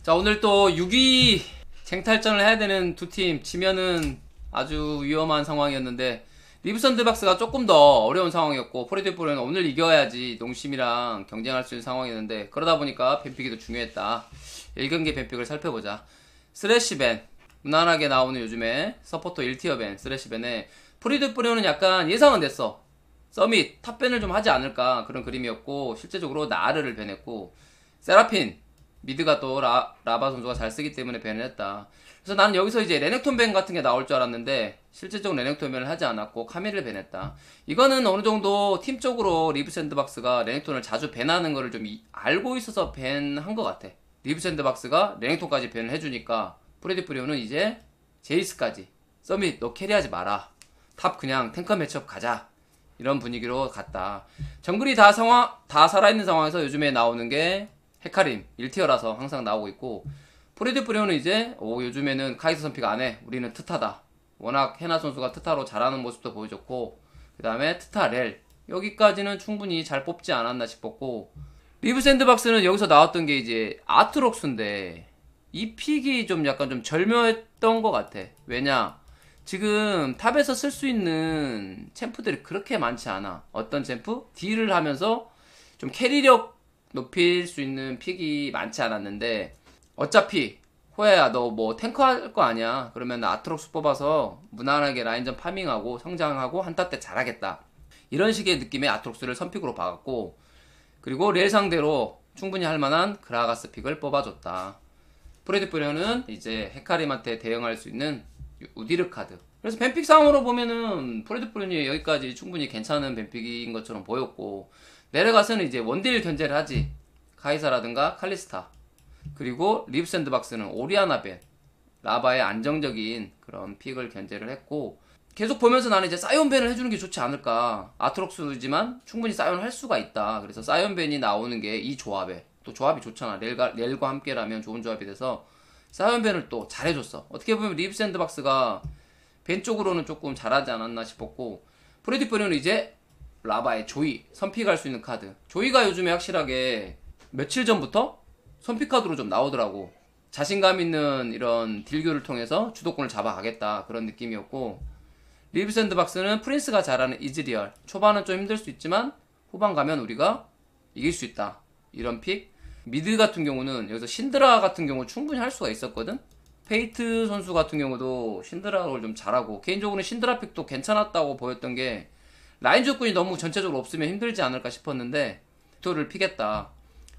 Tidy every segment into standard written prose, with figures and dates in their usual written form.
자, 오늘 또 6위 쟁탈전을 해야 되는 두 팀, 지면은 아주 위험한 상황이었는데 리브 샌드박스가 조금 더 어려운 상황이었고, 포레데프로는 오늘 이겨야지 농심이랑 경쟁할 수 있는 상황이었는데, 그러다 보니까 뱀픽이 더 중요했다. 1경기 뱀픽을 살펴보자. 스래시밴, 무난하게 나오는 요즘에 서포터 1티어 밴 스래시밴에 포레데프로는 약간 예상은 됐어. 서밋 탑밴을 좀 하지 않을까 그런 그림이었고, 실제적으로 나르를 밴했고, 세라핀 미드가 또 라바 선수가 잘 쓰기 때문에 밴을 했다. 그래서 나는 여기서 이제 레넥톤 밴 같은 게 나올 줄 알았는데 실질적으로 레넥톤 밴을 하지 않았고 카밀을 밴했다. 이거는 어느 정도 팀적으로 리브 샌드박스가 레넥톤을 자주 밴하는 거를 좀 알고 있어서 밴한 것 같아. 리브 샌드박스가 레넥톤까지 밴을 해주니까 프레디 프리오는 이제 제이스까지 서밋 너 캐리하지 마라, 탑 그냥 탱커 매치업 가자, 이런 분위기로 갔다. 정글이 다 살아있는 상황에서 요즘에 나오는 게 헤카림 1티어라서 항상 나오고 있고, 프레디 프리오는 이제 요즘에는 카이사 선픽 안해, 우리는 트타다. 워낙 헤나 선수가 트타로 잘하는 모습도 보여줬고, 그 다음에 트타 렐 여기까지는 충분히 잘 뽑지 않았나 싶었고, 리브 샌드박스는 여기서 나왔던 게 이제 아트록스인데 이 픽이 좀 약간 좀 절묘했던 것 같아. 왜냐, 지금 탑에서 쓸 수 있는 챔프들이 그렇게 많지 않아. 어떤 챔프? 딜을 하면서 좀 캐리력 높일 수 있는 픽이 많지 않았는데, 어차피 호야야 너 뭐 탱커 할 거 아니야, 그러면 아트록스 뽑아서 무난하게 라인전 파밍하고 성장하고 한타 때 잘하겠다, 이런 식의 느낌의 아트록스를 선픽으로 박았고, 그리고 렐 상대로 충분히 할만한 그라가스 픽을 뽑아줬다. 프레디 프리오는 이제 헤카림한테 대응할 수 있는 우디르 카드. 그래서 뱀픽 상으로 보면은 프레디 프리오는 여기까지 충분히 괜찮은 뱀픽인 것처럼 보였고, 내려가서는 이제 원딜 견제를 하지. 카이사라든가 칼리스타, 그리고 리브 샌드박스는 오리아나 벤, 라바의 안정적인 그런 픽을 견제를 했고, 계속 보면서 나는 이제 사이온 벤을 해주는 게 좋지 않을까. 아트록스지만 충분히 사이온 할 수가 있다. 그래서 사이온 벤이 나오는 게 이 조합에 또 조합이 좋잖아. 렐과 함께라면 좋은 조합이 돼서 사이온 벤을 또 잘해줬어. 어떻게 보면 리브 샌드박스가 벤 쪽으로는 조금 잘하지 않았나 싶었고, 프레디 프리오는 이제 라바의 조이 선픽할 수 있는 카드. 조이가 요즘에 확실하게 며칠 전부터 선픽 카드로 좀 나오더라고. 자신감 있는 이런 딜교를 통해서 주도권을 잡아가겠다, 그런 느낌이었고, 리브 샌드박스는 프린스가 잘하는 이즈리얼, 초반은 좀 힘들 수 있지만 후반 가면 우리가 이길 수 있다, 이런 픽. 미드 같은 경우는 여기서 신드라 같은 경우 충분히 할 수가 있었거든. 페이트 선수 같은 경우도 신드라를 좀 잘하고, 개인적으로는 신드라 픽도 괜찮았다고 보였던 게 라인 조건이 너무 전체적으로 없으면 힘들지 않을까 싶었는데 빅토르를 피겠다.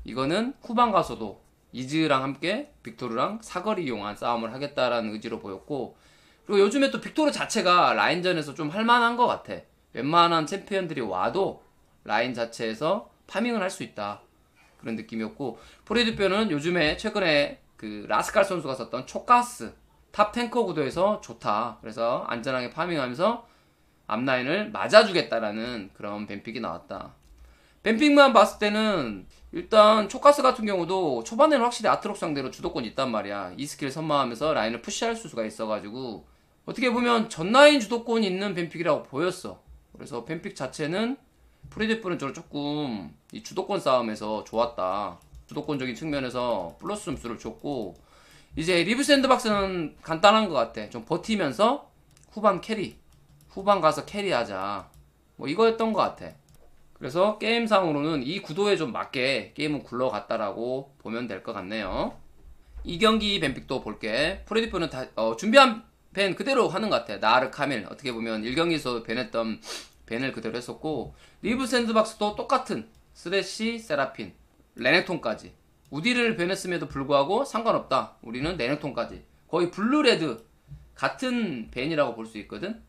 이거는 후반 가서도 이즈랑 함께 빅토르랑 사거리 이용한 싸움을 하겠다라는 의지로 보였고, 그리고 요즘에 또 빅토르 자체가 라인전에서 좀 할만한 것 같아. 웬만한 챔피언들이 와도 라인 자체에서 파밍을 할 수 있다, 그런 느낌이었고, 프레디뼈는 요즘에 최근에 그 라스칼 선수가 썼던 초가스 탑 탱커 구도에서 좋다. 그래서 안전하게 파밍하면서 앞라인을 맞아주겠다라는 그런 뱀픽이 나왔다. 뱀픽만 봤을 때는 일단 초가스 같은 경우도 초반에는 확실히 아트록스 상대로 주도권이 있단 말이야. 이 스킬 선마하면서 라인을 푸시할 수가 있어가지고 어떻게 보면 전라인 주도권이 있는 뱀픽이라고 보였어. 그래서 뱀픽 자체는 프리디프는 조금 이 주도권 싸움에서 좋았다. 주도권적인 측면에서 플러스 점수를 줬고, 이제 리브 샌드박스는 간단한 것 같아. 좀 버티면서 후반 캐리, 후반 가서 캐리하자, 뭐 이거였던 것 같아. 그래서 게임상으로는 이 구도에 좀 맞게 게임은 굴러갔다라고 보면 될 것 같네요. 이 경기 뱀픽도 볼게. 프레디프는 준비한 밴 그대로 하는 것 같아. 나르 카밀 어떻게 보면 1경기에서 밴했던 밴을 그대로 했었고, 리브 샌드박스도 똑같은 스래시, 세라핀, 레넥톤까지 우디를 밴했음에도 불구하고 상관없다, 우리는 레넥톤까지 거의 블루레드 같은 밴이라고 볼 수 있거든.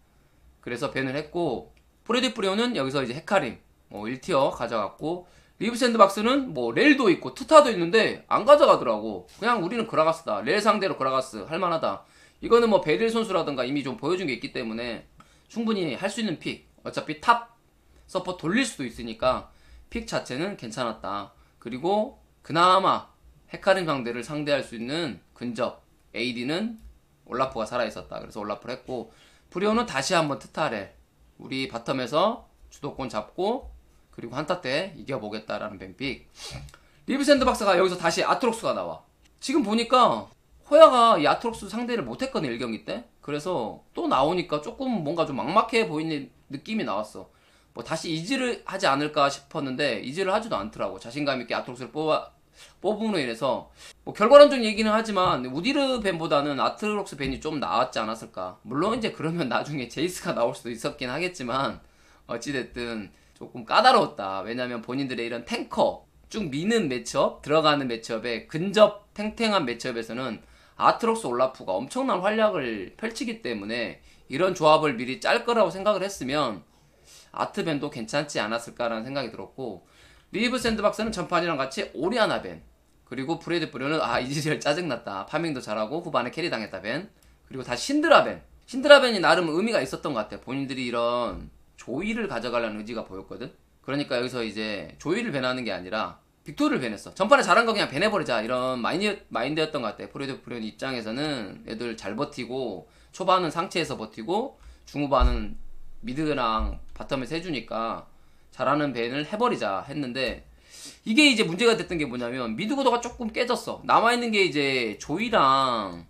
그래서 밴을 했고, 프레디 프리오는 여기서 이제 헤카림 1티어 가져갔고, 리브 샌드박스는 뭐 렐도 있고 트타도 있는데 안 가져가더라고. 그냥 우리는 그라가스다, 렐 상대로 그라가스 할만하다. 이거는 뭐 베릴 선수라든가 이미 좀 보여준 게 있기 때문에 충분히 할 수 있는 픽. 어차피 탑 서포 돌릴 수도 있으니까 픽 자체는 괜찮았다. 그리고 그나마 헤카림 상대를 상대할 수 있는 근접 AD는 올라프가 살아있었다. 그래서 올라프를 했고, 프리오는 다시 한번 트타렐 우리 바텀에서 주도권 잡고 그리고 한타 때 이겨보겠다라는 뱀픽. 리브 샌드박스가 여기서 다시 아트록스가 나와. 지금 보니까 호야가 이 아트록스 상대를 못했거든 1경기 때. 그래서 또 나오니까 조금 뭔가 좀 막막해 보이는 느낌이 나왔어. 뭐 다시 이지를 하지 않을까 싶었는데 이지를 하지도 않더라고. 자신감 있게 아트록스를 뽑음으로 인해서 뭐 결과론적인 얘기는 하지만 우디르 벤보다는 아트록스 벤이 좀 나았지 않았을까. 물론 이제 그러면 나중에 제이스가 나올 수도 있었긴 하겠지만 어찌됐든 조금 까다로웠다. 왜냐면 본인들의 이런 탱커 쭉 미는 매치업, 들어가는 매치업에 근접 탱탱한 매치업에서는 아트록스 올라프가 엄청난 활약을 펼치기 때문에 이런 조합을 미리 짤 거라고 생각을 했으면 아트벤도 괜찮지 않았을까라는 생각이 들었고, 리브 샌드박스는 전판이랑 같이 오리아나 벤, 그리고 브레이드 뿌려는 이지리얼 짜증났다, 파밍도 잘하고 후반에 캐리 당했다 벤, 그리고 다시 신드라 벤. 신드라 벤이 나름 의미가 있었던 것 같아. 본인들이 이런 조이를 가져가려는 의지가 보였거든. 그러니까 여기서 이제 조이를 벤하는 게 아니라 빅토르를 벤했어. 전판에 잘한 거 그냥 벤해버리자 이런 마인드였던 것 같아. 브레이드 뿌려 입장에서는 애들 잘 버티고 초반은 상체에서 버티고 중후반은 미드랑 바텀에서 해주니까 잘하는 벤을 해버리자 했는데, 이게 이제 문제가 됐던 게 뭐냐면 미드 구도가 조금 깨졌어. 남아있는 게 이제 조이랑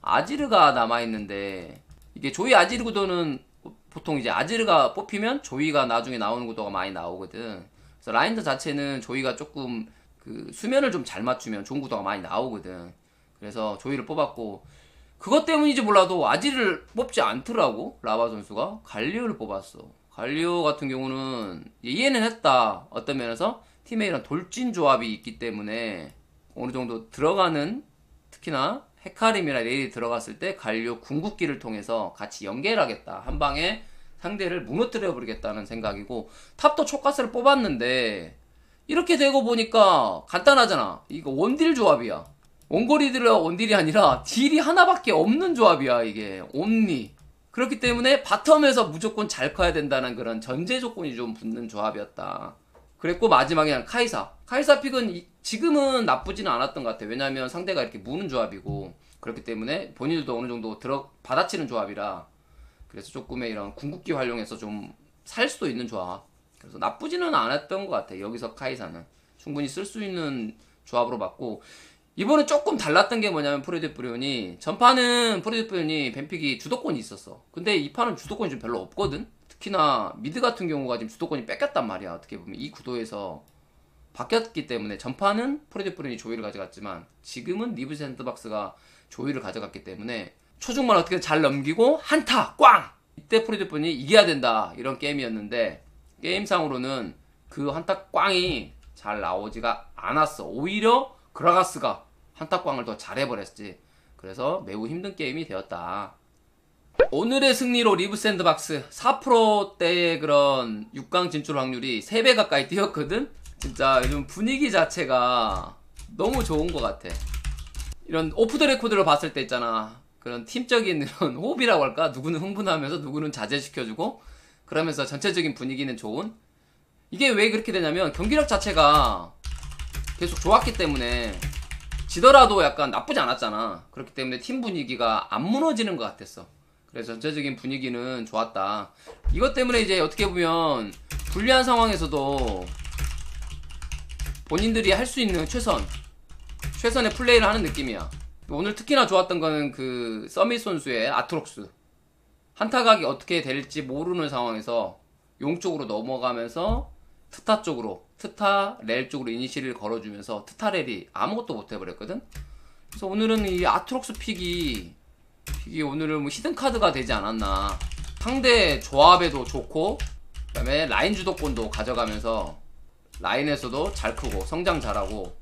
아지르가 남아있는데, 이게 조이 아지르 구도는 보통 이제 아지르가 뽑히면 조이가 나중에 나오는 구도가 많이 나오거든. 그래서 라인더 자체는 조이가 조금 그 수면을 좀 잘 맞추면 좋은 구도가 많이 나오거든. 그래서 조이를 뽑았고, 그것 때문인지 몰라도 아지를 뽑지 않더라고. 라바 선수가 갈리오를 뽑았어. 갈리오 같은 경우는 이해는 했다. 어떤 면에서 팀에 이런 돌진 조합이 있기 때문에 어느 정도 들어가는, 특히나 헤카림이나 레일이 들어갔을 때 갈리오 궁극기를 통해서 같이 연계하겠다, 한 방에 상대를 무너뜨려 버리겠다는 생각이고, 탑도 촉가스를 뽑았는데 이렇게 되고 보니까 간단하잖아. 이거 원딜 조합이야. 원거리들은 원딜이 아니라 딜이 하나밖에 없는 조합이야. 이게 온리. 그렇기 때문에 바텀에서 무조건 잘 커야 된다는 그런 전제 조건이 좀 붙는 조합이었다. 그랬고 마지막에 카이사 픽은 지금은 나쁘지는 않았던 것 같아. 왜냐면 상대가 이렇게 무는 조합이고, 그렇기 때문에 본인들도 어느 정도 받아치는 조합이라, 그래서 조금의 이런 궁극기 활용해서 좀 살 수도 있는 조합. 그래서 나쁘지는 않았던 것 같아. 여기서 카이사는 충분히 쓸 수 있는 조합으로 봤고, 이번에 조금 달랐던 게 뭐냐면 프레드 브리온이, 전판은 프레드 브리온이 뱀픽이 주도권이 있었어. 근데 이 판은 주도권이 좀 별로 없거든. 특히나 미드 같은 경우가 지금 주도권이 뺏겼단 말이야. 어떻게 보면 이 구도에서 바뀌었기 때문에 전판은 프레드 브리온이 조이를 가져갔지만 지금은 리브 샌드박스가 조이를 가져갔기 때문에 초중반 어떻게 잘 넘기고 한타 꽝! 이때 프레드 브리온이 이겨야 된다, 이런 게임이었는데 게임상으로는 그 한타 꽝이 잘 나오지가 않았어. 오히려 그라가스가 한타꽝을 더 잘해버렸지. 그래서 매우 힘든 게임이 되었다. 오늘의 승리로 리브 샌드박스 4%대의 그런 6강 진출 확률이 3배 가까이 뛰었거든? 진짜 요즘 분위기 자체가 너무 좋은 것 같아. 이런 오프 더 레코드를 봤을 때 있잖아, 그런 팀적인 이런 호흡이라고 할까? 누구는 흥분하면서 누구는 자제시켜주고, 그러면서 전체적인 분위기는 좋은? 이게 왜 그렇게 되냐면 경기력 자체가 계속 좋았기 때문에 지더라도 약간 나쁘지 않았잖아. 그렇기 때문에 팀 분위기가 안 무너지는 것 같았어. 그래서 전체적인 분위기는 좋았다. 이것 때문에 이제 어떻게 보면 불리한 상황에서도 본인들이 할 수 있는 최선의 플레이를 하는 느낌이야. 오늘 특히나 좋았던 거는 그 서밋 선수의 아트록스 한타각이 어떻게 될지 모르는 상황에서 용 쪽으로 넘어가면서 트타 쪽으로, 트타 렐 쪽으로 이니시를 걸어주면서 트타 렐이 아무것도 못 해버렸거든. 그래서 오늘은 이 아트록스 픽이 오늘은 뭐 히든카드가 되지 않았나. 상대 조합에도 좋고, 그 다음에 라인 주도권도 가져가면서 라인에서도 잘 크고 성장 잘하고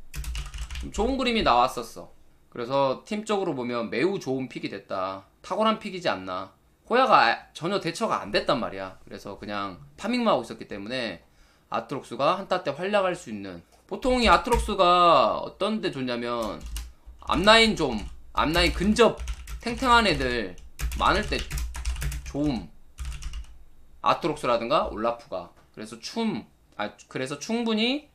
좀 좋은 그림이 나왔었어. 그래서 팀적으로 보면 매우 좋은 픽이 됐다. 탁월한 픽이지 않나. 호야가 전혀 대처가 안 됐단 말이야. 그래서 그냥 파밍만 하고 있었기 때문에 아트록스가 한타 때 활약할 수 있는, 보통 이 아트록스가 어떤 데 좋냐면 앞라인 근접 탱탱한 애들 많을 때 좋음. 아트록스라든가 올라프가. 그래서 충분히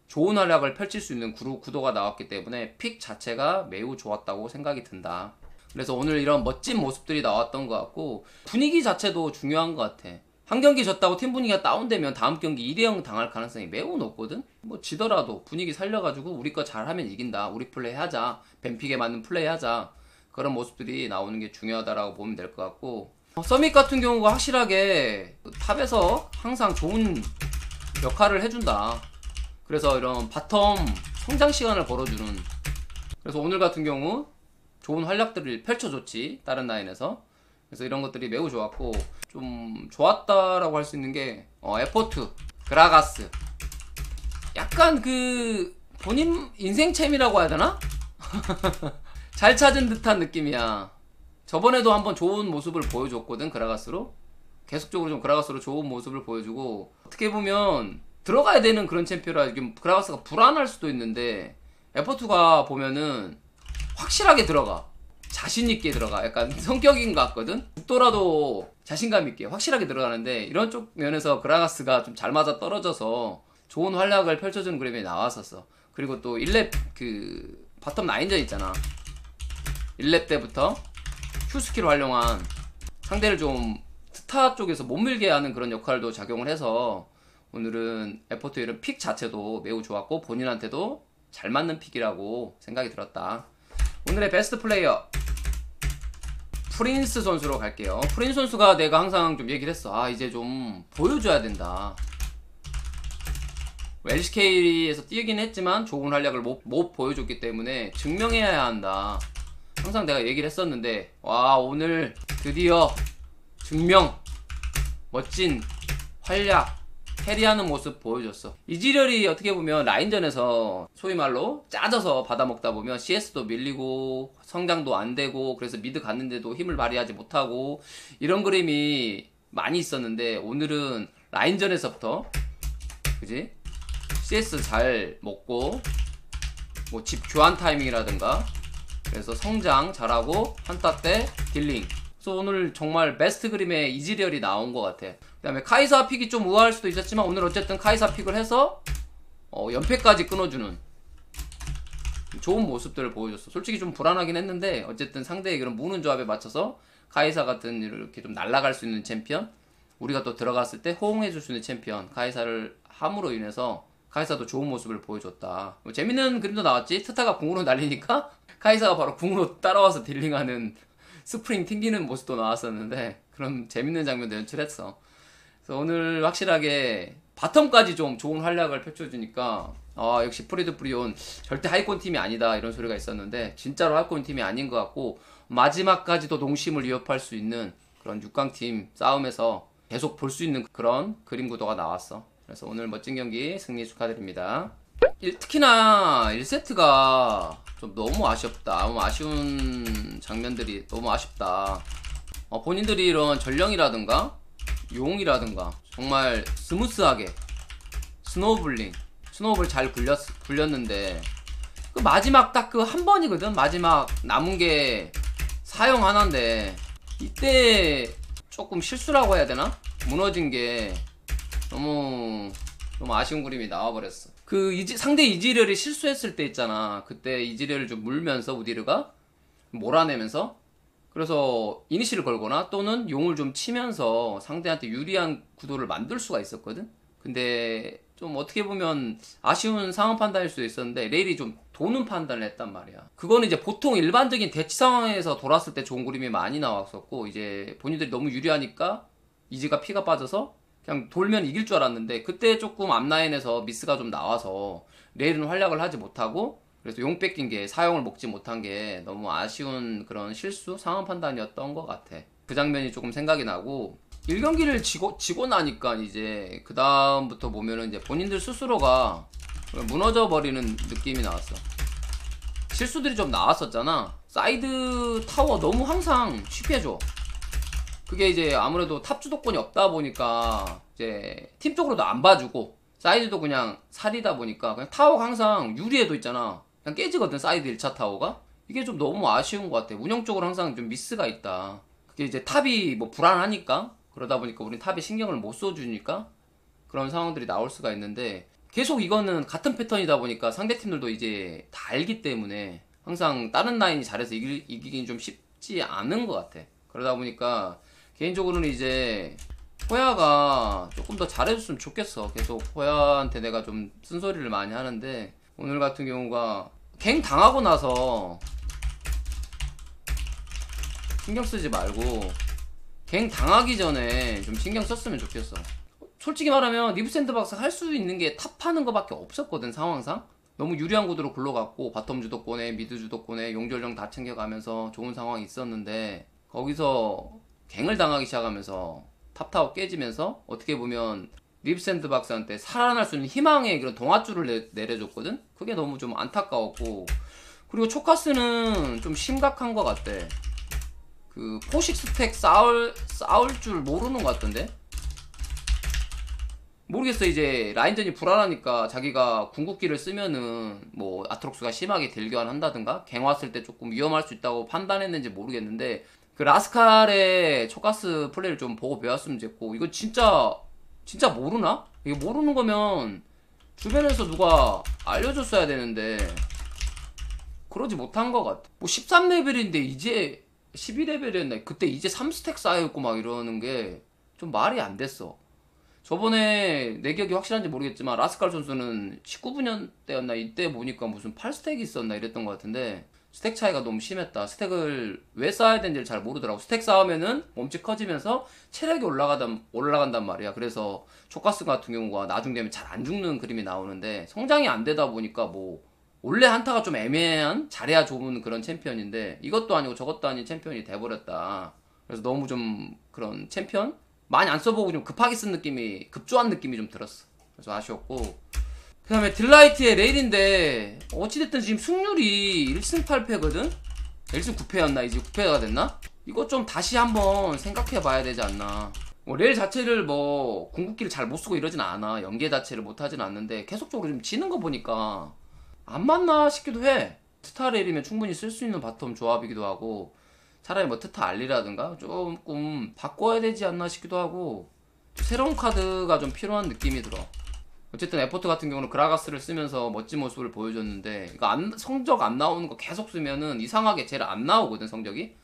좋은 활약을 펼칠 수 있는 구도가 나왔기 때문에 픽 자체가 매우 좋았다고 생각이 든다. 그래서 오늘 이런 멋진 모습들이 나왔던 것 같고, 분위기 자체도 중요한 것 같아. 한 경기 졌다고 팀 분위기가 다운되면 다음 경기 2대0 당할 가능성이 매우 높거든. 뭐 지더라도 분위기 살려가지고 우리 거 잘하면 이긴다, 우리 플레이 하자, 뱀픽에 맞는 플레이 하자, 그런 모습들이 나오는 게 중요하다라고 보면 될 것 같고, 서밋 같은 경우가 확실하게 탑에서 항상 좋은 역할을 해준다. 그래서 이런 바텀 성장 시간을 벌어주는, 그래서 오늘 같은 경우 좋은 활약들을 펼쳐줬지, 다른 라인에서. 그래서 이런 것들이 매우 좋았고, 좀 좋았다라고 할 수 있는 게 에포트, 그라가스, 약간 그 본인 인생챔이라고 해야 되나? 잘 찾은 듯한 느낌이야. 저번에도 한번 좋은 모습을 보여줬거든, 그라가스로. 계속적으로 좀 그라가스로 좋은 모습을 보여주고, 어떻게 보면 들어가야 되는 그런 챔피언이라 지금 그라가스가 불안할 수도 있는데, 에포트가 보면은 확실하게 들어가, 자신있게 들어가. 약간 성격인 것 같거든. 죽더라도 자신감 있게 확실하게 들어가는데, 이런 쪽 면에서 그라가스가 좀 잘 맞아 떨어져서 좋은 활약을 펼쳐주는 그림이 나왔었어. 그리고 또 1렙 그 바텀 라인전 있잖아, 1렙 때부터 Q 스킬을 활용한 상대를 좀 트타 쪽에서 못 밀게 하는 그런 역할도 작용을 해서, 오늘은 에포트 이런 픽 자체도 매우 좋았고 본인한테도 잘 맞는 픽이라고 생각이 들었다. 오늘의 베스트 플레이어 프린스 선수로 갈게요. 프린스 선수가 내가 항상 좀 얘기를 했어. 아, 이제 좀 보여줘야 된다. LCK에서 뛰긴 했지만 좋은 활약을 못 보여줬기 때문에 증명해야 한다, 항상 내가 얘기를 했었는데, 와, 오늘 드디어 증명, 멋진 활약, 캐리하는 모습 보여줬어. 이지렬이 어떻게 보면 라인전에서 소위 말로 짜져서 받아먹다 보면 CS도 밀리고 성장도 안 되고, 그래서 미드 갔는데도 힘을 발휘하지 못하고, 이런 그림이 많이 있었는데, 오늘은 라인전에서부터 그지? CS 잘 먹고, 뭐 집 교환 타이밍이라든가, 그래서 성장 잘하고 한타 때 딜링. 그래서 오늘 정말 베스트 그림의 이지리얼이 나온 것 같아. 그 다음에 카이사 픽이 좀 우아할 수도 있었지만, 오늘 어쨌든 카이사 픽을 해서 연패까지 끊어주는 좋은 모습들을 보여줬어. 솔직히 좀 불안하긴 했는데, 어쨌든 상대의 그런 무는 조합에 맞춰서 카이사 같은 이렇게 좀 날아갈 수 있는 챔피언, 우리가 또 들어갔을 때 호응해줄 수 있는 챔피언 카이사를 함으로 인해서 카이사도 좋은 모습을 보여줬다. 뭐 재밌는 그림도 나왔지. 트타가 궁으로 날리니까 카이사가 바로 궁으로 따라와서 딜링하는, 스프링 튕기는 모습도 나왔었는데, 그런 재밌는 장면도 연출했어. 그래서 오늘 확실하게 바텀까지 좀 좋은 활약을 펼쳐주니까, 아, 역시 프리드 프리온 절대 하이콘 팀이 아니다, 이런 소리가 있었는데 진짜로 하이콘 팀이 아닌 것 같고, 마지막까지도 농심을 위협할 수 있는 그런 6강팀 싸움에서 계속 볼 수 있는 그런 그림 구도가 나왔어. 그래서 오늘 멋진 경기 승리 축하드립니다. 특히나 1세트가 좀 너무 아쉽다. 너무 아쉬운 장면들이 너무 아쉽다. 본인들이 이런 전령이라든가 용이라든가 정말 스무스하게 스노우볼 잘 굴렸는데, 그 마지막 딱 그 한 번이거든. 마지막 남은 게 사형 하나인데, 이때 조금 실수라고 해야 되나? 무너진 게 너무 아쉬운 그림이 나와버렸어. 그 상대 이지리얼이 실수했을 때 있잖아. 그때 이지리얼을 좀 물면서 우디르가 몰아내면서, 그래서 이니시를 걸거나 또는 용을 좀 치면서 상대한테 유리한 구도를 만들 수가 있었거든. 근데 좀 어떻게 보면 아쉬운 상황 판단일 수도 있었는데, 레일이 좀 도는 판단을 했단 말이야. 그거는 이제 보통 일반적인 대치 상황에서 돌았을 때 좋은 그림이 많이 나왔었고, 이제 본인들이 너무 유리하니까 이지가 피가 빠져서 그냥 돌면 이길 줄 알았는데, 그때 조금 앞라인에서 미스가 좀 나와서 레일은 활약을 하지 못하고, 그래서 용 뺏긴 게, 사용을 먹지 못한 게 너무 아쉬운 그런 실수 상황 판단이었던 것 같아. 그 장면이 조금 생각이 나고, 1경기를 지고 나니까 이제 그 다음부터 보면은 이제 본인들 스스로가 무너져 버리는 느낌이 나왔어. 실수들이 좀 나왔었잖아. 사이드 타워 너무 항상 쉽게 줘. 그게 이제 아무래도 탑 주도권이 없다 보니까 이제 팀 쪽으로도 안 봐주고, 사이드도 그냥 살이다 보니까 그냥 타워가 항상 유리에도 있잖아. 그냥 깨지거든, 사이드 1차 타워가. 이게 좀 너무 아쉬운 것 같아. 운영적으로 항상 좀 미스가 있다. 그게 이제 탑이 뭐 불안하니까, 그러다 보니까 우린 탑에 신경을 못 써주니까 그런 상황들이 나올 수가 있는데, 계속 이거는 같은 패턴이다 보니까 상대팀들도 이제 다 알기 때문에 항상 다른 라인이 잘해서 이기긴 좀 쉽지 않은 것 같아. 그러다 보니까 개인적으로는 이제 호야가 조금 더 잘해줬으면 좋겠어. 계속 호야한테 내가 좀 쓴소리를 많이 하는데 오늘 같은 경우가 갱 당하고 나서 신경 쓰지 말고 갱 당하기 전에 좀 신경 썼으면 좋겠어. 솔직히 말하면 리브 샌드박스 할 수 있는 게 탑하는 거밖에 없었거든. 상황상 너무 유리한 구도로 굴러갔고 바텀 주도권에 미드 주도권에 용절정 다 챙겨가면서 좋은 상황이 있었는데 거기서 갱을 당하기 시작하면서 탑타워 깨지면서 어떻게 보면 리브 샌드박스한테 살아날 수 있는 희망의 그런 동아줄을 내려줬거든. 그게 너무 좀 안타까웠고, 그리고 초카스는 좀 심각한 것 같대. 그 포식 스택 쌓을 줄 모르는 것 같던데. 모르겠어. 이제 라인전이 불안하니까 자기가 궁극기를 쓰면은 뭐 아트록스가 심하게 딜교환한다든가 갱 왔을 때 조금 위험할 수 있다고 판단했는지 모르겠는데, 그 라스칼의 초가스 플레이를 좀 보고 배웠으면 좋겠고, 이거 진짜 모르나? 이거 모르는 거면 주변에서 누가 알려줬어야 되는데 그러지 못한 것 같아. 뭐 13레벨인데 이제 12레벨이었나? 그때 이제 3스택 쌓여있고 막 이러는 게 좀 말이 안 됐어. 저번에 내 기억이 확실한지 모르겠지만 라스칼 선수는 19분 때였나? 이때 보니까 무슨 8스택이 있었나 이랬던 것 같은데 스택 차이가 너무 심했다. 스택을 왜 쌓아야 되는지를 잘 모르더라고. 스택 쌓으면은 몸집 커지면서 체력이 올라간단 말이야. 그래서 초가스 같은 경우가 나중 되면 잘 안 죽는 그림이 나오는데 성장이 안 되다 보니까 뭐 원래 한타가 좀 애매한 잘해야 좋은 그런 챔피언인데 이것도 아니고 저것도 아닌 챔피언이 돼버렸다. 그래서 너무 좀 그런 챔피언 많이 안 써보고 좀 급하게 쓴 느낌이, 급조한 느낌이 좀 들었어. 그래서 아쉬웠고, 그 다음에 딜라이트의 레일인데 어찌됐든 지금 승률이 1승 8패거든? 1승 9패였나? 이제 9패가 됐나? 이거 좀 다시 한번 생각해봐야 되지 않나. 뭐 레일 자체를 뭐 궁극기를 잘 못쓰고 이러진 않아. 연계 자체를 못하진 않는데 계속적으로 좀 지는 거 보니까 안 맞나 싶기도 해. 트타 레일이면 충분히 쓸 수 있는 바텀 조합이기도 하고, 차라리 뭐 트타 알리라든가 조금 바꿔야 되지 않나 싶기도 하고, 새로운 카드가 좀 필요한 느낌이 들어. 어쨌든 에포트 같은 경우는 그라가스를 쓰면서 멋진 모습을 보여줬는데 이거 성적 안 나오는 거 계속 쓰면은 이상하게 제일 안 나오거든, 성적이.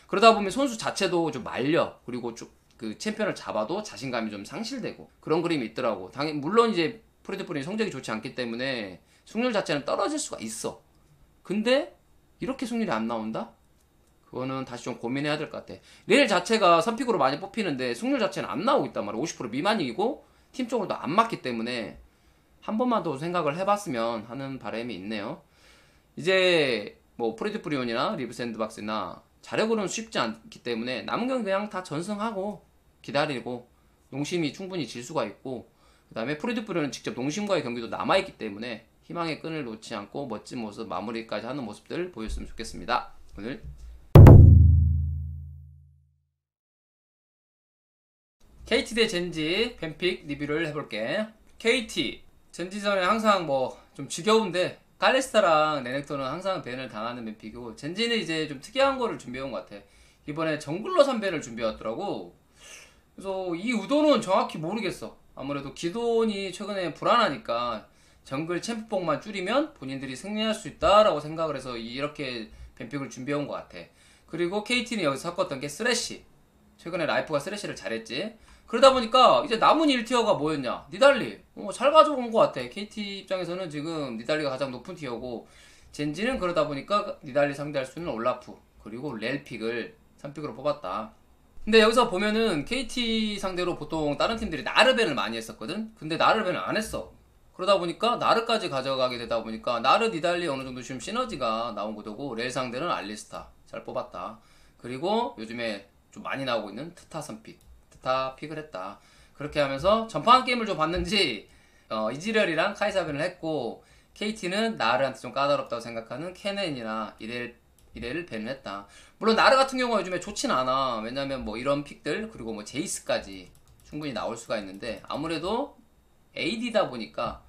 그러다 보면 선수 자체도 좀 말려. 그리고 그 챔피언을 잡아도 자신감이 좀 상실되고 그런 그림이 있더라고. 당연히 물론 이제 프리드프린이 성적이 좋지 않기 때문에 승률 자체는 떨어질 수가 있어. 근데 이렇게 승률이 안 나온다? 그거는 다시 좀 고민해야 될 것 같아. 레일 자체가 선픽으로 많이 뽑히는데 승률 자체는 안 나오고 있단 말이야. 50% 미만이고 팀적으로도 안 맞기 때문에 한 번만 더 생각을 해봤으면 하는 바람이 있네요. 이제 뭐 프리드프리온이나 리브 샌드박스나 자력으로는 쉽지 않기 때문에 남은 경기 그냥 다 전승하고 기다리고 농심이 충분히 질 수가 있고, 그 다음에 프리드프리온은 직접 농심과의 경기도 남아있기 때문에 희망의 끈을 놓지 않고 멋진 모습 마무리까지 하는 모습들 보였으면 좋겠습니다. 오늘 KT 대 젠지 뱀픽 리뷰를 해볼게. KT 젠지전에 항상 뭐 좀 지겨운데 칼리스타랑 레넥톤은 항상 밴을 당하는 뱀픽이고, 젠지는 이제 좀 특이한 거를 준비해온 것 같아. 이번에 정글러 3밴을 준비해왔더라고. 그래서 이 의도는 정확히 모르겠어. 아무래도 기돈이 최근에 불안하니까 정글 챔프폭만 줄이면 본인들이 승리할 수 있다라고 생각을 해서 이렇게 뱀픽을 준비해온 것 같아. 그리고 KT는 여기서 섞었던 게 쓰레쉬. 최근에 라이프가 쓰레쉬를 잘했지. 그러다 보니까 이제 남은 1티어가 뭐였냐? 니달리. 잘 가져온 것 같아. KT 입장에서는 지금 니달리가 가장 높은 티어고, 젠지는 그러다 보니까 니달리 상대할 수 있는 올라프 그리고 렐픽을 3픽으로 뽑았다. 근데 여기서 보면은 KT 상대로 보통 다른 팀들이 나르벤을 많이 했었거든? 근데 나르벤을 안 했어. 그러다 보니까 나르까지 가져가게 되다 보니까 나르 니달리 어느 정도 지금 시너지가 나온 거고, 렐 상대는 알리스타 잘 뽑았다. 그리고 요즘에 좀 많이 나오고 있는 트타 선픽, 트타 픽을 했다. 그렇게 하면서 전파한 게임을 좀 봤는지 이지렬이랑 카이사벤을 했고, KT는 나르한테 좀 까다롭다고 생각하는 케넨이나 이렐을 밴을 했다. 물론 나르 같은 경우가 요즘에 좋진 않아. 왜냐면 뭐 이런 픽들 그리고 뭐 제이스까지 충분히 나올 수가 있는데, 아무래도 AD다 보니까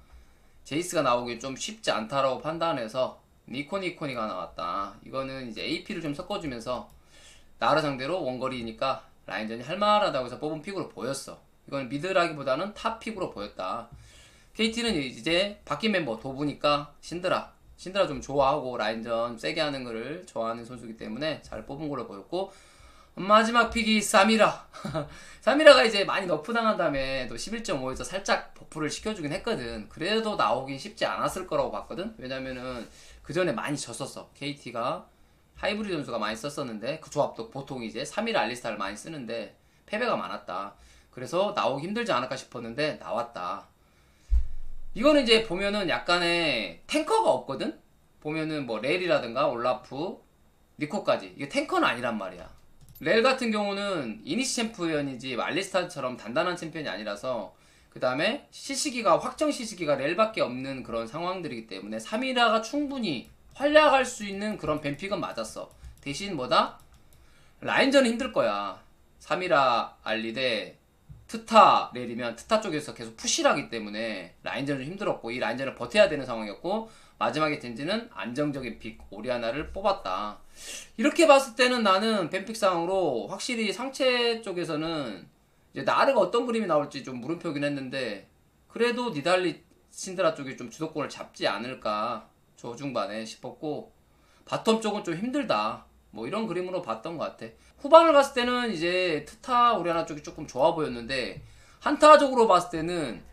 제이스가 나오기 좀 쉽지 않다라고 판단해서 니코니코니가 나왔다. 이거는 이제 AP를 좀 섞어주면서 나르 상대로 원거리니까 라인전이 할만하다고 해서 뽑은 픽으로 보였어. 이건 미드라기보다는 탑 픽으로 보였다. KT는 이제 바뀐 멤버 도부니까 신드라 좀 좋아하고 라인전 세게 하는 거를 좋아하는 선수이기 때문에 잘 뽑은 걸로 보였고, 마지막 픽이 사미라. 사미라가 이제 많이 너프 당한 다음에 또 11.5에서 살짝 버프를 시켜주긴 했거든. 그래도 나오긴 쉽지 않았을 거라고 봤거든. 왜냐면은 그 전에 많이 졌었어. KT가 하이브리드 선수가 많이 썼었는데 그 조합도 보통 이제 3일 알리스타를 많이 쓰는데 패배가 많았다. 그래서 나오기 힘들지 않을까 싶었는데 나왔다. 이거는 이제 보면은 약간의 탱커가 없거든? 보면은 뭐 렐이라든가 올라프, 니코까지. 이게 탱커는 아니란 말이야. 렐 같은 경우는 이니시 챔피언이지 알리스타처럼 단단한 챔피언이 아니라서 그 다음에 시시기가 확정 시시기가 렐밖에 없는 그런 상황들이기 때문에 3이라가 충분히 활약할 수 있는 그런 뱀픽은 맞았어. 대신 뭐다? 라인전은 힘들 거야. 3이라 알리 대 트타 렐이면 트타 쪽에서 계속 푸시를 하기 때문에 라인전은 힘들었고 이 라인전을 버텨야 되는 상황이었고 마지막에 젠지는 안정적인 픽 오리아나를 뽑았다. 이렇게 봤을 때는 나는 뱀픽상으로 확실히 상체 쪽에서는 이제 나르가 어떤 그림이 나올지 좀 물음표긴 했는데 그래도 니달리 신드라 쪽이 좀 주도권을 잡지 않을까 저중반에 싶었고 바텀 쪽은 좀 힘들다 뭐 이런 그림으로 봤던 것 같아. 후반을 갔을 때는 이제 트타 오리아나 쪽이 조금 좋아 보였는데 한타적으로 봤을 때는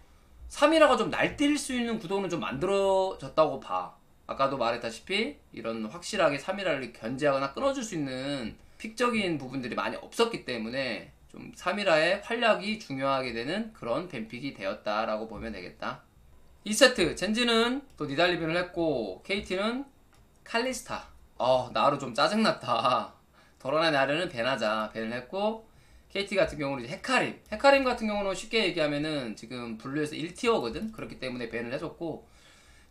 3이라가 좀 날뛸 수 있는 구도는 좀 만들어졌다고 봐. 아까도 말했다시피 이런 확실하게 3이라를 견제하거나 끊어줄 수 있는 픽적인 부분들이 많이 없었기 때문에 좀 3이라의 활약이 중요하게 되는 그런 뱀픽이 되었다라고 보면 되겠다. 2세트 젠지는 또 니달리 벤을 했고 KT는 칼리스타. 나루 좀 짜증났다. 더러나 나르는 벤하자 벤을 했고 KT 같은 경우는 이제 헤카림 같은 경우는 쉽게 얘기하면은 지금 블루에서 1티어거든. 그렇기 때문에 벤을 해줬고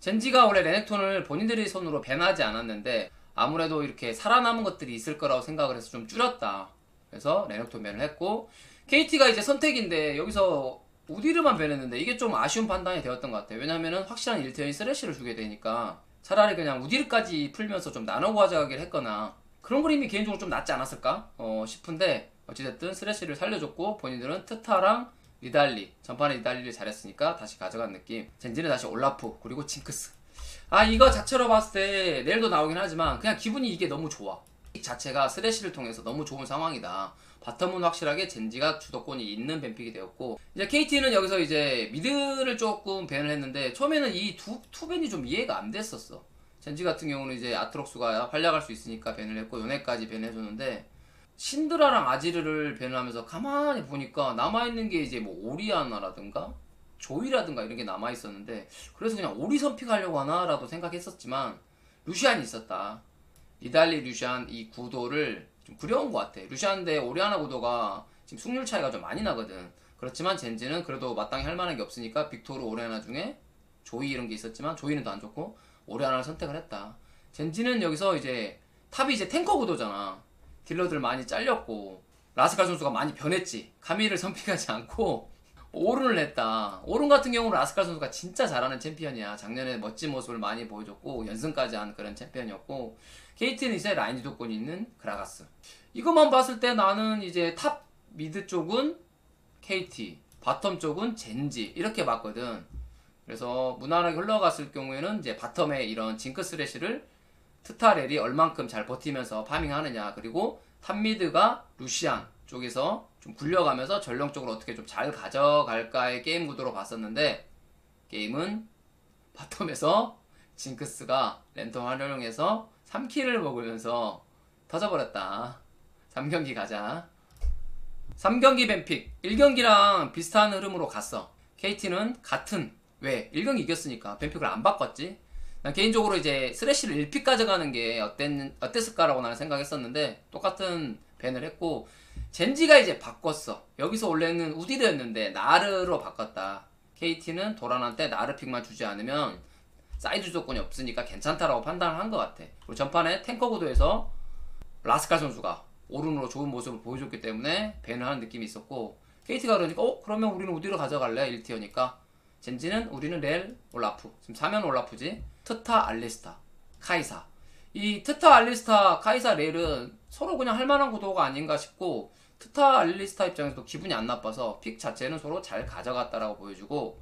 젠지가 원래 레넥톤을 본인들이 손으로 벤하지 않았는데 아무래도 이렇게 살아남은 것들이 있을 거라고 생각을 해서 좀 줄였다. 그래서 레넥톤 벤을 했고 KT가 이제 선택인데 여기서 우디르만 벤했는데 이게 좀 아쉬운 판단이 되었던 것 같아요. 왜냐면은 확실한 1티어인 쓰레쉬를 주게 되니까 차라리 그냥 우디르까지 풀면서 좀 나눠 가져가기를 했거나 그런 그림이 개인적으로 좀 낫지 않았을까 싶은데 어찌됐든 쓰레쉬를 살려줬고 본인들은 트타랑 니달리 전판에 니달리를 잘했으니까 다시 가져간 느낌. 젠지는 다시 올라프 그리고 징크스. 이거 자체로 봤을 때 내일도 나오긴 하지만 그냥 기분이 이게 너무 좋아. 이 자체가 쓰레쉬를 통해서 너무 좋은 상황이다. 바텀은 확실하게 젠지가 주도권이 있는 뱀픽이 되었고 이제 KT는 여기서 이제 미드를 조금 밴을 했는데 처음에는 이 투 밴이 좀 이해가 안 됐었어. 젠지 같은 경우는 이제 아트록스가 활약할 수 있으니까 밴을 했고 요네까지 밴을 해줬는데 신드라랑 아지르를 밴을 하면서 가만히 보니까 남아있는 게 이제 뭐 오리아나라든가 조이라든가 이런 게 남아있었는데 그래서 그냥 오리 선픽하려고 하나라도 생각했었지만 루시안이 있었다. 니달리 루시안 이 구도를 좀 그려온 것 같아. 루시안 대 오리아나 구도가 지금 승률 차이가 좀 많이 나거든. 그렇지만 젠지는 그래도 마땅히 할 만한 게 없으니까 빅토르 오리아나 중에 조이 이런 게 있었지만 조이는 더 안 좋고 오리아나를 선택을 했다. 젠지는 여기서 이제 탑이 이제 탱커 구도잖아. 딜러들 많이 잘렸고 라스칼 선수가 많이 변했지. 카밀을 선픽하지 않고 오른을 냈다. 오른 같은 경우는 라스칼 선수가 진짜 잘하는 챔피언이야. 작년에 멋진 모습을 많이 보여줬고 연승까지 한 그런 챔피언이었고 KT는 이제 라인 주도권이 있는 그라가스. 이것만 봤을 때 나는 이제 탑 미드 쪽은 KT, 바텀 쪽은 젠지 이렇게 봤거든. 그래서 무난하게 흘러갔을 경우에는 이제 바텀에 이런 징크스 레시를 트타렐이 얼만큼 잘 버티면서 파밍하느냐 그리고 탑미드가 루시안 쪽에서 좀 굴려가면서 전령적으로 어떻게 좀 잘 가져갈까의 게임 구도로 봤었는데 게임은 바텀에서 징크스가 랜턴 활용해서 3킬을 먹으면서 터져버렸다. 3경기 가자. 3경기 뱀픽 1경기랑 비슷한 흐름으로 갔어. KT는 같은 왜 1경기 이겼으니까 뱀픽을 안 바꿨지. 난 개인적으로 이제 쓰레쉬를 1픽 가져가는 게 어땠을까라고 나는 생각했었는데 똑같은 밴을 했고 젠지가 이제 바꿨어. 여기서 원래는 우디르였는데 나르로 바꿨다. KT는 도란한테 나르 픽만 주지 않으면 사이드 조건이 없으니까 괜찮다라고 판단을 한 것 같아. 그리고 전판에 탱커 구도에서 라스칼 선수가 오른으로 좋은 모습을 보여줬기 때문에 밴을 하는 느낌이 있었고 KT가 그러니까 그러면 우리는 우디르 가져갈래? 1티어니까 젠지는 우리는 렐 올라프 지금 3면 올라프지. 트타 알리스타 카이사. 이 트타 알리스타 카이사 렐은 서로 그냥 할만한 구도가 아닌가 싶고 트타 알리스타 입장에서도 기분이 안 나빠서 픽 자체는 서로 잘 가져갔다라고 보여주고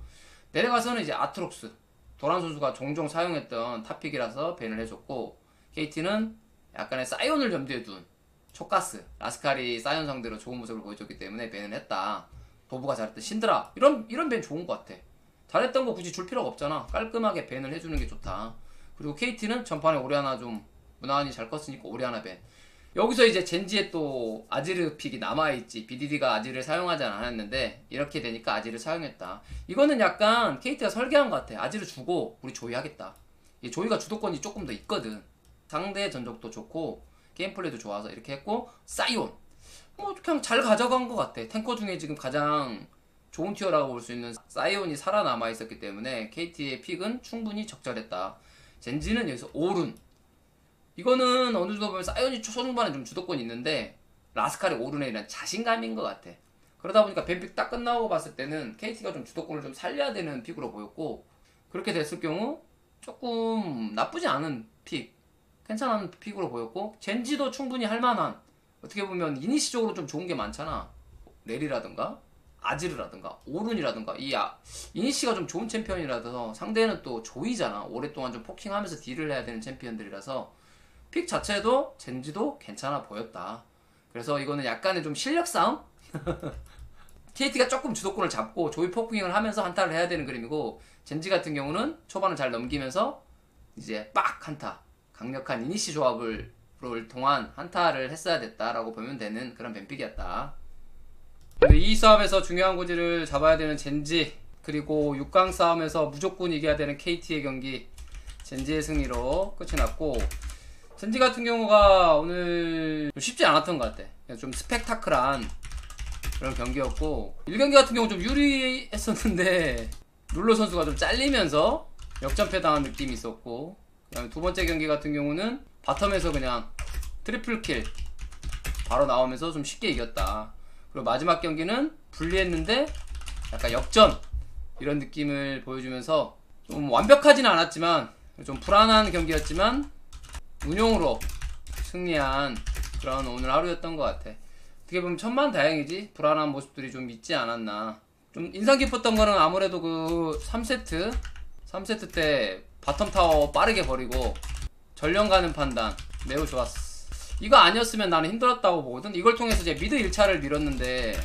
내려가서는 이제 아트록스 도란 선수가 종종 사용했던 탑픽이라서 밴을 해줬고 KT는 약간의 사이온을 염두에 둔 촉가스, 라스칼이 사이온 상대로 좋은 모습을 보여줬기 때문에 밴을 했다. 도부가 잘했던 신드라 이런 밴 좋은 것 같아. 잘했던 거 굳이 줄 필요가 없잖아. 깔끔하게 밴을 해주는 게 좋다. 그리고 KT는 전판에 오리아나 좀 무난히 잘 컸으니까 오리아나 밴. 여기서 이제 젠지에 또 아지르 픽이 남아있지. BDD가 아지르를 사용하지 않았는데 이렇게 되니까 아지르를 사용했다. 이거는 약간 KT가 설계한 것 같아. 아지르 주고 우리 조이 하겠다. 조이가 주도권이 조금 더 있거든. 상대 전적도 좋고 게임 플레이도 좋아서 이렇게 했고, 사이온 뭐 그냥 잘 가져간 것 같아. 탱커 중에 지금 가장 좋은 티어라고 볼 수 있는 사이온이 살아남아 있었기 때문에 KT의 픽은 충분히 적절했다. 젠지는 여기서 오룬, 이거는 어느 정도 보면 사이온이 초중반에 좀 주도권이 있는데 라스칼의 오룬에 대한 자신감인 것 같아. 그러다 보니까 밴픽 딱 끝나고 봤을 때는 KT가 좀 주도권을 좀 살려야 되는 픽으로 보였고, 그렇게 됐을 경우 조금 나쁘지 않은 픽, 괜찮은 픽으로 보였고, 젠지도 충분히 할만한, 어떻게 보면 이니시적으로 좀 좋은 게 많잖아. 넬이라든가 아지르라든가 오룬이라든가 이니시가 좀 좋은 챔피언이라서 상대는 또 조이잖아. 오랫동안 좀 포킹하면서 딜을 해야 되는 챔피언들이라서 픽 자체도 젠지도 괜찮아 보였다. 그래서 이거는 약간의 좀 실력 싸움? KT가 조금 주도권을 잡고 조이 포킹을 하면서 한타를 해야 되는 그림이고, 젠지 같은 경우는 초반을 잘 넘기면서 이제 빡 한타, 강력한 이니시 조합을 통한 한타를 했어야 됐다라고 보면 되는 그런 뱀픽이었다. 근데 이 싸움에서 중요한 고지를 잡아야 되는 젠지, 그리고 6강 싸움에서 무조건 이겨야 되는 KT의 경기, 젠지의 승리로 끝이 났고, 젠지 같은 경우가 오늘 쉽지 않았던 것 같아. 좀 스펙타클한 그런 경기였고, 1경기 같은 경우 좀 유리했었는데 룰러 선수가 좀 잘리면서 역전패 당한 느낌이 있었고, 그 다음에 두 번째 경기 같은 경우는 바텀에서 그냥 트리플 킬 바로 나오면서 좀 쉽게 이겼다. 그리고 마지막 경기는 불리했는데 약간 역전 이런 느낌을 보여주면서 좀 완벽하지는 않았지만 좀 불안한 경기였지만 운용으로 승리한 그런 오늘 하루였던 것 같아. 어떻게 보면 천만다행이지. 불안한 모습들이 좀 있지 않았나. 좀 인상 깊었던 거는 아무래도 그 3세트 때 바텀 타워 빠르게 버리고 전령 가는 판단 매우 좋았어. 이거 아니었으면 나는 힘들었다고 보거든. 이걸 통해서 이제 미드 1차를 밀었는데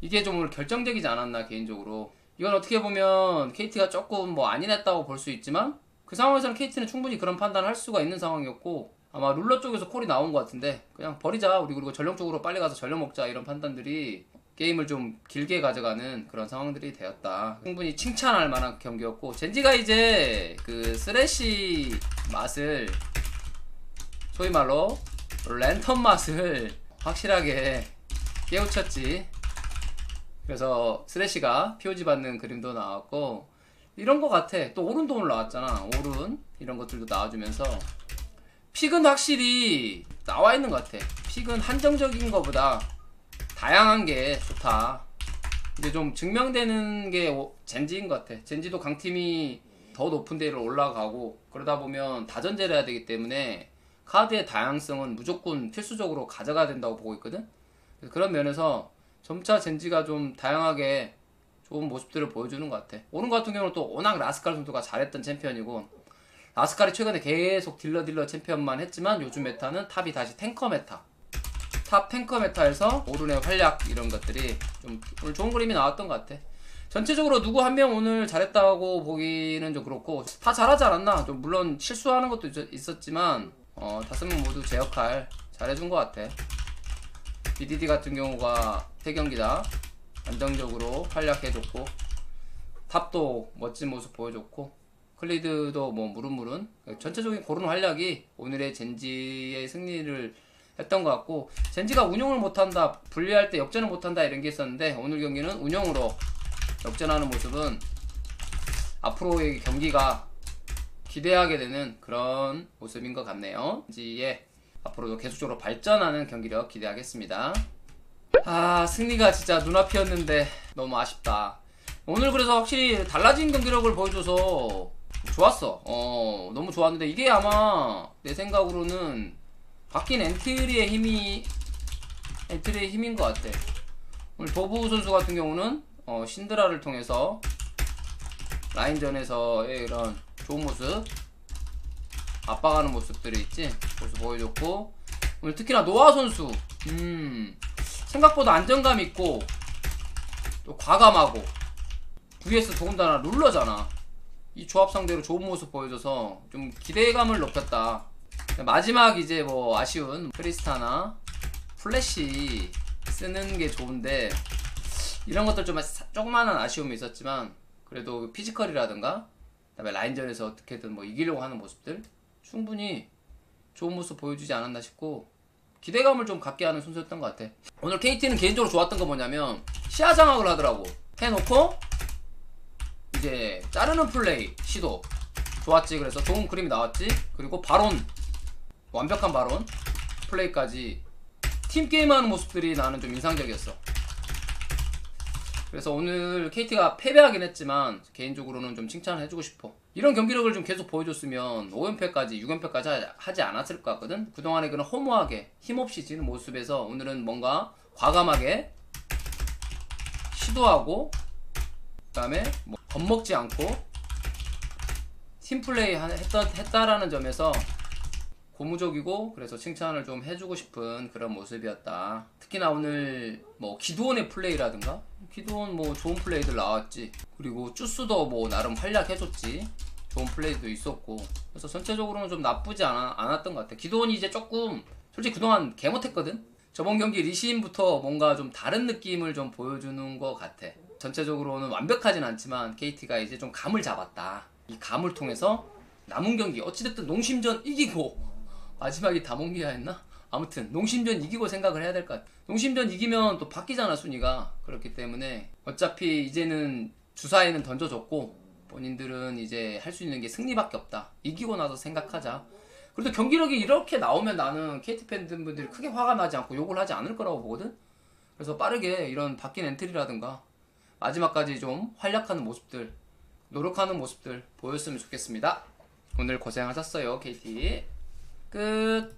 이게 좀 오늘 결정적이지 않았나 개인적으로. 이건 어떻게 보면 KT가 조금 뭐 안일했다고 볼 수 있지만 그 상황에서는 KT는 충분히 그런 판단을 할 수가 있는 상황이었고, 아마 룰러 쪽에서 콜이 나온 것 같은데 그냥 버리자 우리, 그리고 전령 쪽으로 빨리 가서 전령 먹자, 이런 판단들이 게임을 좀 길게 가져가는 그런 상황들이 되었다. 충분히 칭찬할 만한 경기였고, 젠지가 이제 그 쓰레쉬 맛을, 소위 말로 랜턴 맛을 확실하게 깨우쳤지. 그래서 쓰레쉬가 POG 받는 그림도 나왔고 이런 거 같아. 또 오른도 오늘 나왔잖아. 오른 이런 것들도 나와주면서 픽은 확실히 나와 있는 것 같아. 픽은 한정적인 것보다 다양한 게 좋다. 이제 좀 증명되는 게 젠지인 것 같아. 젠지도 강팀이 더 높은 데로 올라가고 그러다 보면 다전제를 해야 되기 때문에 카드의 다양성은 무조건 필수적으로 가져가야 된다고 보고 있거든. 그런 면에서 점차 젠지가 좀 다양하게 좋은 모습들을 보여주는 것 같아. 오른 같은 경우는 또 워낙 라스칼 선수가 잘했던 챔피언이고, 라스칼이 최근에 계속 딜러 챔피언만 했지만 요즘 메타는 탑이 다시 탱커 메타, 탑 탱커 메타에서 오른의 활약, 이런 것들이 좀 오늘 좋은 그림이 나왔던 것 같아. 전체적으로 누구 한 명 오늘 잘했다고 보기는 좀 그렇고, 다 잘하지 않았나. 좀 물론 실수하는 것도 있었지만 5명 모두 제 역할 잘해준 것 같아. BDD 같은 경우가 3경기다 안정적으로 활약해줬고, 탑도 멋진 모습 보여줬고, 클리드도 뭐 무른무른, 전체적인 그런 활약이 오늘의 젠지의 승리를 했던 것 같고, 젠지가 운용을 못한다, 분리할 때 역전을 못한다 이런 게 있었는데 오늘 경기는 운용으로 역전하는 모습은 앞으로의 경기가 기대하게 되는 그런 모습인 것 같네요. 젠지의 앞으로도 계속적으로 발전하는 경기력 기대하겠습니다. 승리가 진짜 눈앞이었는데 너무 아쉽다. 오늘 그래서 확실히 달라진 경기력을 보여줘서 좋았어. 너무 좋았는데 이게 아마 내 생각으로는 바뀐 엔트리의 힘인 것 같아. 오늘 도부 선수 같은 경우는 신드라를 통해서 라인전에서의 이런 좋은 모습, 압박하는 모습들이 있지, 모습 보여줬고, 오늘 특히나 노아 선수 생각보다 안정감 있고 또 과감하고 vs 더군다나 룰러잖아. 이 조합 상대로 좋은 모습 보여줘서 좀 기대감을 높였다. 마지막 이제 뭐 아쉬운 크리스타나 플래시 쓰는 게 좋은데 이런 것들 좀 조그마한 아쉬움이 있었지만 그래도 피지컬이라든가 그다음에 라인전에서 어떻게든 뭐 이기려고 하는 모습들 충분히 좋은 모습 보여주지 않았나 싶고 기대감을 좀 갖게 하는 선수였던 것 같아. 오늘 KT는 개인적으로 좋았던 거 뭐냐면 시야 장악을 하더라고. 해놓고 이제 자르는 플레이 시도 좋았지. 그래서 좋은 그림이 나왔지. 그리고 바론 완벽한 바론 플레이까지 팀게임하는 모습들이 나는 좀 인상적이었어. 그래서 오늘 KT가 패배하긴 했지만 개인적으로는 좀 칭찬을 해주고 싶어. 이런 경기력을 좀 계속 보여줬으면 5연패까지 6연패까지 하지 않았을 것 같거든. 그동안에 그런 허무하게 힘없이 지는 모습에서 오늘은 뭔가 과감하게 시도하고 그 다음에 뭐 겁먹지 않고 팀플레이 했다라는 점에서 고무적이고 그래서 칭찬을 좀 해주고 싶은 그런 모습이었다. 특히나 오늘 뭐 기도원의 플레이라든가 기도원 뭐 좋은 플레이들 나왔지. 그리고 쭈스도 뭐 나름 활약해줬지. 좋은 플레이도 있었고 그래서 전체적으로는 좀 나쁘지 않았던 것 같아. 기도원이 이제 조금 솔직히 그동안 개 못했거든. 저번 경기 리시인부터 뭔가 좀 다른 느낌을 좀 보여주는 것 같아. 전체적으로는 완벽하진 않지만 KT가 이제 좀 감을 잡았다. 이 감을 통해서 남은 경기 어찌됐든 농심전 이기고 마지막이 다몽기아였나? 아무튼 농심전 이기고 생각을 해야 될 것 같아. 농심전 이기면 또 바뀌잖아 순위가. 그렇기 때문에 어차피 이제는 주사위는 던져줬고 본인들은 이제 할 수 있는 게 승리밖에 없다. 이기고 나서 생각하자. 그래도 경기력이 이렇게 나오면 나는 KT 팬분들이 크게 화가 나지 않고 욕을 하지 않을 거라고 보거든. 그래서 빠르게 이런 바뀐 엔트리라든가 마지막까지 좀 활약하는 모습들 노력하는 모습들 보였으면 좋겠습니다. 오늘 고생하셨어요 KT. 끝.